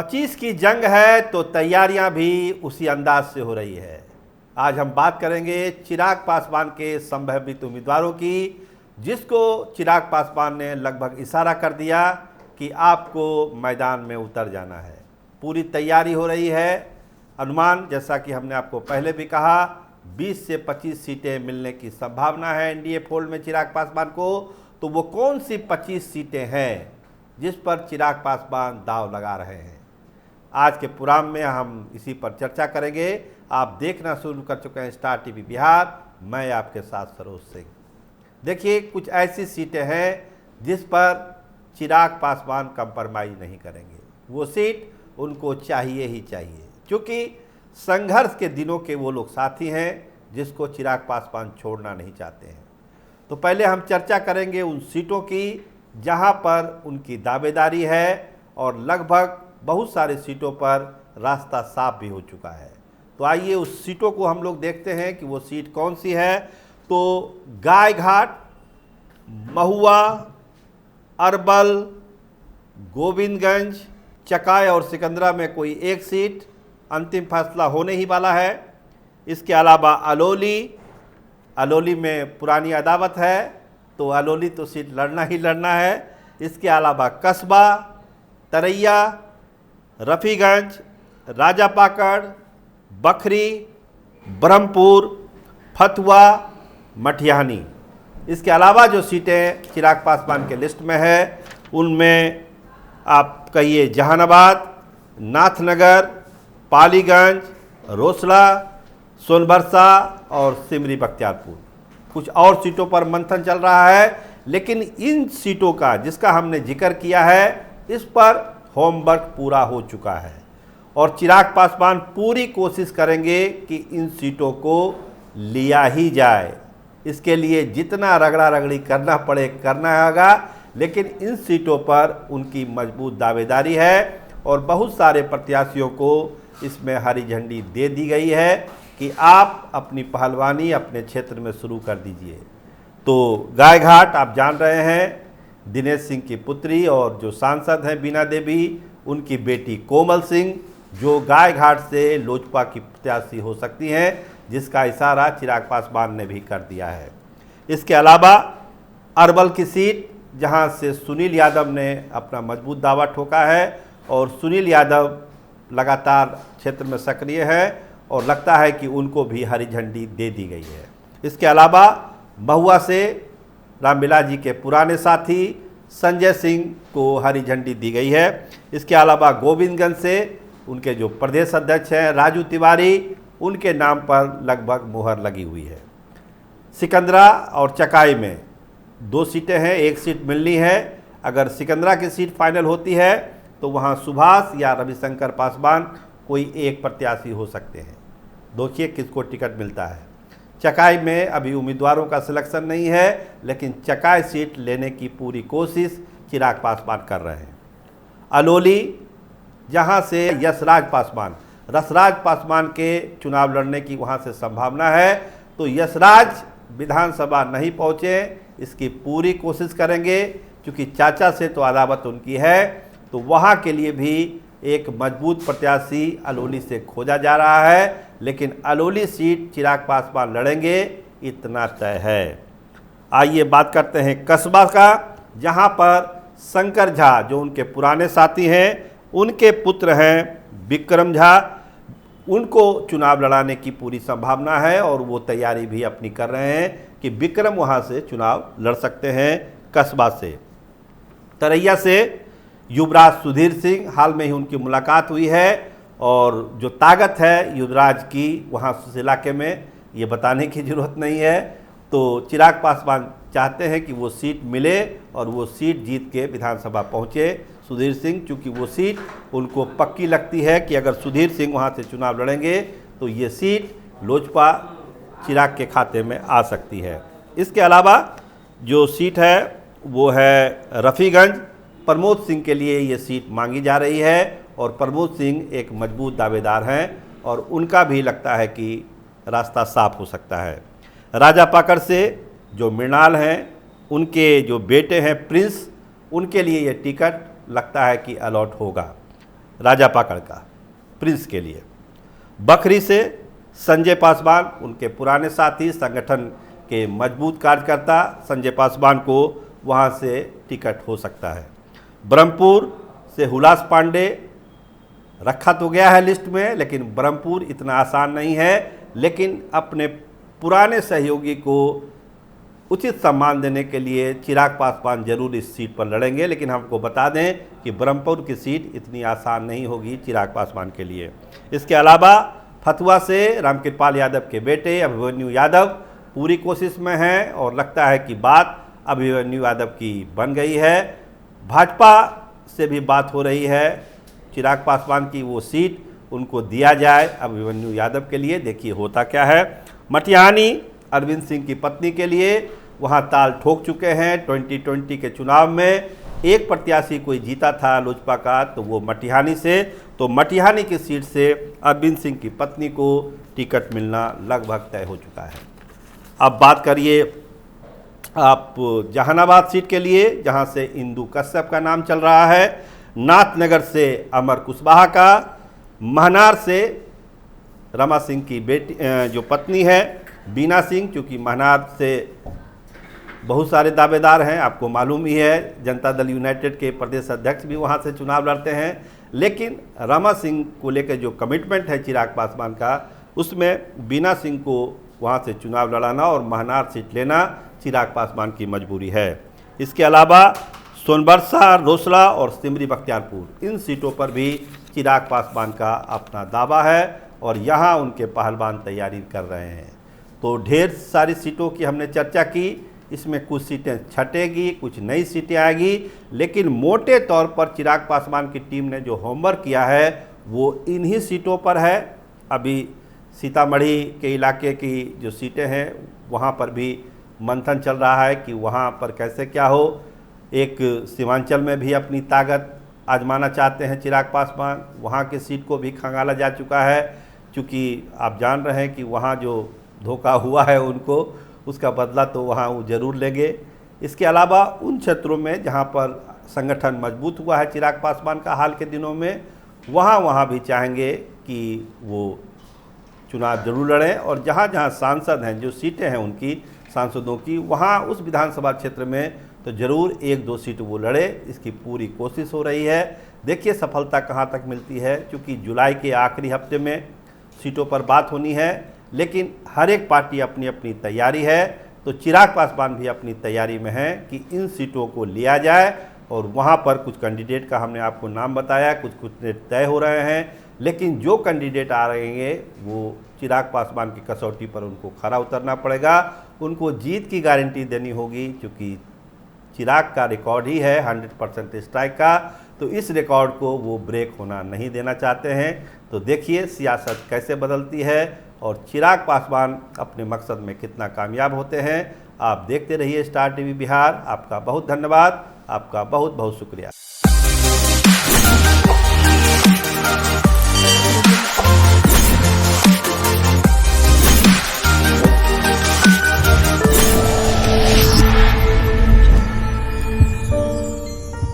25 की जंग है तो तैयारियां भी उसी अंदाज से हो रही है। आज हम बात करेंगे चिराग पासवान के संभावित उम्मीदवारों की, जिसको चिराग पासवान ने लगभग इशारा कर दिया कि आपको मैदान में उतर जाना है। पूरी तैयारी हो रही है। अनुमान, जैसा कि हमने आपको पहले भी कहा, 20 से 25 सीटें मिलने की संभावना है एनडीए फोल्ड में चिराग पासवान को। तो वो कौन सी 25 सीटें हैं जिस पर चिराग पासवान दांव लगा रहे हैं? आज के प्रोग्राम में हम इसी पर चर्चा करेंगे। आप देखना शुरू कर चुके हैं स्टार टीवी बिहार, मैं आपके साथ सरोज सिंह। देखिए, कुछ ऐसी सीटें हैं जिस पर चिराग पासवान कंप्रोमाइज नहीं करेंगे। वो सीट उनको चाहिए ही चाहिए, क्योंकि संघर्ष के दिनों के वो लोग साथी हैं जिसको चिराग पासवान छोड़ना नहीं चाहते हैं। तो पहले हम चर्चा करेंगे उन सीटों की जहां पर उनकी दावेदारी है और लगभग बहुत सारे सीटों पर रास्ता साफ भी हो चुका है। तो आइए उस सीटों को हम लोग देखते हैं कि वो सीट कौन सी है। तो गायघाट, महुआ, अरबल, गोविंदगंज, चकाई और सिकंदरा में कोई एक सीट, अंतिम फैसला होने ही वाला है। इसके अलावा अलोली में पुरानी अदावत है, तो अलोली तो सीट लड़ना ही लड़ना है। इसके अलावा कस्बा, तरैया, रफ़ीगंज, राजापाकड़, बखरी, ब्रह्मपुर, फतुआ, मटिहानी। इसके अलावा जो सीटें चिराग पासवान के लिस्ट में है उनमें आप कहिए जहानाबाद, नाथनगर, पालीगंज, रोसड़ा, सोनबरसा और सिमरी बख्तियारपुर। कुछ और सीटों पर मंथन चल रहा है, लेकिन इन सीटों का जिसका हमने जिक्र किया है, इस पर होमवर्क पूरा हो चुका है और चिराग पासवान पूरी कोशिश करेंगे कि इन सीटों को लिया ही जाए। इसके लिए जितना रगड़ा रगड़ी करना पड़े करना होगा, लेकिन इन सीटों पर उनकी मजबूत दावेदारी है और बहुत सारे प्रत्याशियों को इसमें हरी झंडी दे दी गई है कि आप अपनी पहलवानी अपने क्षेत्र में शुरू कर दीजिए। तो गायघाट आप जान रहे हैं, दिनेश सिंह की पुत्री और जो सांसद हैं बीना देवी, उनकी बेटी कोमल सिंह, जो गायघाट से लोजपा की प्रत्याशी हो सकती हैं, जिसका इशारा चिराग पासवान ने भी कर दिया है। इसके अलावा अरबल की सीट, जहां से सुनील यादव ने अपना मजबूत दावा ठोका है और सुनील यादव लगातार क्षेत्र में सक्रिय है और लगता है कि उनको भी हरी झंडी दे दी गई है। इसके अलावा महुआ से रामविलास जी के पुराने साथी संजय सिंह को हरी झंडी दी गई है। इसके अलावा गोविंदगंज से उनके जो प्रदेश अध्यक्ष हैं राजू तिवारी, उनके नाम पर लगभग मुहर लगी हुई है। सिकंदरा और चकाई में 2 सीटें हैं, एक सीट मिलनी है। अगर सिकंदरा की सीट फाइनल होती है तो वहाँ सुभाष या रविशंकर पासवान कोई एक प्रत्याशी हो सकते हैं। देखिए किसको टिकट मिलता है। चकाई में अभी उम्मीदवारों का सिलेक्शन नहीं है, लेकिन चकाई सीट लेने की पूरी कोशिश चिराग पासवान कर रहे हैं। अलोली, जहां से रसराज पासवान के चुनाव लड़ने की वहां से संभावना है, तो यशराज विधानसभा नहीं पहुंचे, इसकी पूरी कोशिश करेंगे। क्योंकि चाचा से तो अदावत उनकी है, तो वहां के लिए भी एक मजबूत प्रत्याशी अलोली से खोजा जा रहा है, लेकिन अलोली सीट चिराग पासवान लड़ेंगे, इतना तय है। आइए बात करते हैं कस्बा का, जहां पर शंकर झा, जो उनके पुराने साथी हैं, उनके पुत्र हैं विक्रम झा, उनको चुनाव लड़ाने की पूरी संभावना है और वो तैयारी भी अपनी कर रहे हैं कि विक्रम वहां से चुनाव लड़ सकते हैं कस्बा से। तरैया से युवराज सुधीर सिंह, हाल में ही उनकी मुलाकात हुई है और जो ताकत है युवराज की वहाँ उस इलाके में, ये बताने की ज़रूरत नहीं है। तो चिराग पासवान चाहते हैं कि वो सीट मिले और वो सीट जीत के विधानसभा पहुँचे सुधीर सिंह, चूँकि वो सीट उनको पक्की लगती है कि अगर सुधीर सिंह वहाँ से चुनाव लड़ेंगे तो ये सीट लोजपा चिराग के खाते में आ सकती है। इसके अलावा जो सीट है वो है रफ़ीगंज, प्रमोद सिंह के लिए ये सीट मांगी जा रही है और प्रमोद सिंह एक मजबूत दावेदार हैं और उनका भी लगता है कि रास्ता साफ हो सकता है। राजापाकड़ से जो मृणाल हैं, उनके जो बेटे हैं प्रिंस, उनके लिए ये टिकट लगता है कि अलॉट होगा। राजा पाकड़ का, प्रिंस के लिए। बखरी से संजय पासवान, उनके पुराने साथी, संगठन के मजबूत कार्यकर्ता, संजय पासवान को वहां से टिकट हो सकता है। ब्रह्मपुर से हुलास पांडे रखा तो गया है लिस्ट में, लेकिन ब्रह्मपुर इतना आसान नहीं है, लेकिन अपने पुराने सहयोगी को उचित सम्मान देने के लिए चिराग पासवान जरूर इस सीट पर लड़ेंगे। लेकिन हमको बता दें कि ब्रह्मपुर की सीट इतनी आसान नहीं होगी चिराग पासवान के लिए। इसके अलावा फतुहा से रामकृपाल यादव के बेटे अभिमन्यु यादव पूरी कोशिश में हैं और लगता है कि बात अभिमन्यु यादव की बन गई है। भाजपा से भी बात हो रही है चिराग पासवान की वो सीट उनको दिया जाए अभिमन्यु यादव के लिए। देखिए होता क्या है। मटिहानी अरविंद सिंह की पत्नी के लिए वहाँ ताल ठोक चुके हैं। 2020 के चुनाव में एक प्रत्याशी कोई जीता था लोजपा का, तो वो मटिहानी से, तो मटिहानी की सीट से अरविंद सिंह की पत्नी को टिकट मिलना लगभग तय हो चुका है। अब बात करिए आप जहानाबाद सीट के लिए, जहां से इंदु कश्यप का नाम चल रहा है, नाथनगर से अमर कुशवाहा का, महनार से रमा सिंह की बेटी जो पत्नी है बीना सिंह, चूँकि महनार से बहुत सारे दावेदार हैं, आपको मालूम ही है। जनता दल यूनाइटेड के प्रदेश अध्यक्ष भी वहां से चुनाव लड़ते हैं, लेकिन रमा सिंह को लेकर जो कमिटमेंट है चिराग पासवान का, उसमें बीना सिंह को वहां से चुनाव लड़ाना और महनार सीट लेना चिराग पासवान की मजबूरी है। इसके अलावा सोनबरसा, रोसड़ा और सिमरी बख्तियारपुर, इन सीटों पर भी चिराग पासवान का अपना दावा है और यहाँ उनके पहलवान तैयारी कर रहे हैं। तो ढेर सारी सीटों की हमने चर्चा की, इसमें कुछ सीटें छटेगी, कुछ नई सीटें आएगी, लेकिन मोटे तौर पर चिराग पासवान की टीम ने जो होमवर्क किया है वो इन्हीं सीटों पर है। अभी सीतामढ़ी के इलाके की जो सीटें हैं वहाँ पर भी मंथन चल रहा है कि वहाँ पर कैसे क्या हो। एक सीमांचल में भी अपनी ताकत आजमाना चाहते हैं चिराग पासवान, वहाँ की सीट को भी खंगाला जा चुका है, क्योंकि आप जान रहे हैं कि वहाँ जो धोखा हुआ है उनको, उसका बदला तो वहाँ वो जरूर लेंगे। इसके अलावा उन क्षेत्रों में जहाँ पर संगठन मजबूत हुआ है चिराग पासवान का हाल के दिनों में, वहाँ भी चाहेंगे कि वो चुनाव जरूर लड़ें, और जहाँ जहाँ सांसद हैं, जो सीटें हैं उनकी सांसदों की, वहाँ उस विधानसभा क्षेत्र में तो ज़रूर 1-2 सीट वो लड़े, इसकी पूरी कोशिश हो रही है। देखिए सफलता कहाँ तक मिलती है, क्योंकि जुलाई के आखिरी हफ्ते में सीटों पर बात होनी है, लेकिन हर एक पार्टी अपनी अपनी तैयारी है। तो चिराग पासवान भी अपनी तैयारी में है कि इन सीटों को लिया जाए, और वहाँ पर कुछ कैंडिडेट का हमने आपको नाम बताया, कुछ तय हो रहे हैं, लेकिन जो कैंडिडेट आ रहे हैं वो चिराग पासवान की कसौटी पर उनको खरा उतरना पड़ेगा, उनको जीत की गारंटी देनी होगी, क्योंकि चिराग का रिकॉर्ड ही है 100% स्ट्राइक का, तो इस रिकॉर्ड को वो ब्रेक होना नहीं देना चाहते हैं। तो देखिए सियासत कैसे बदलती है और चिराग पासवान अपने मकसद में कितना कामयाब होते हैं। आप देखते रहिए स्टार टीवी बिहार। आपका बहुत धन्यवाद, आपका बहुत बहुत शुक्रिया।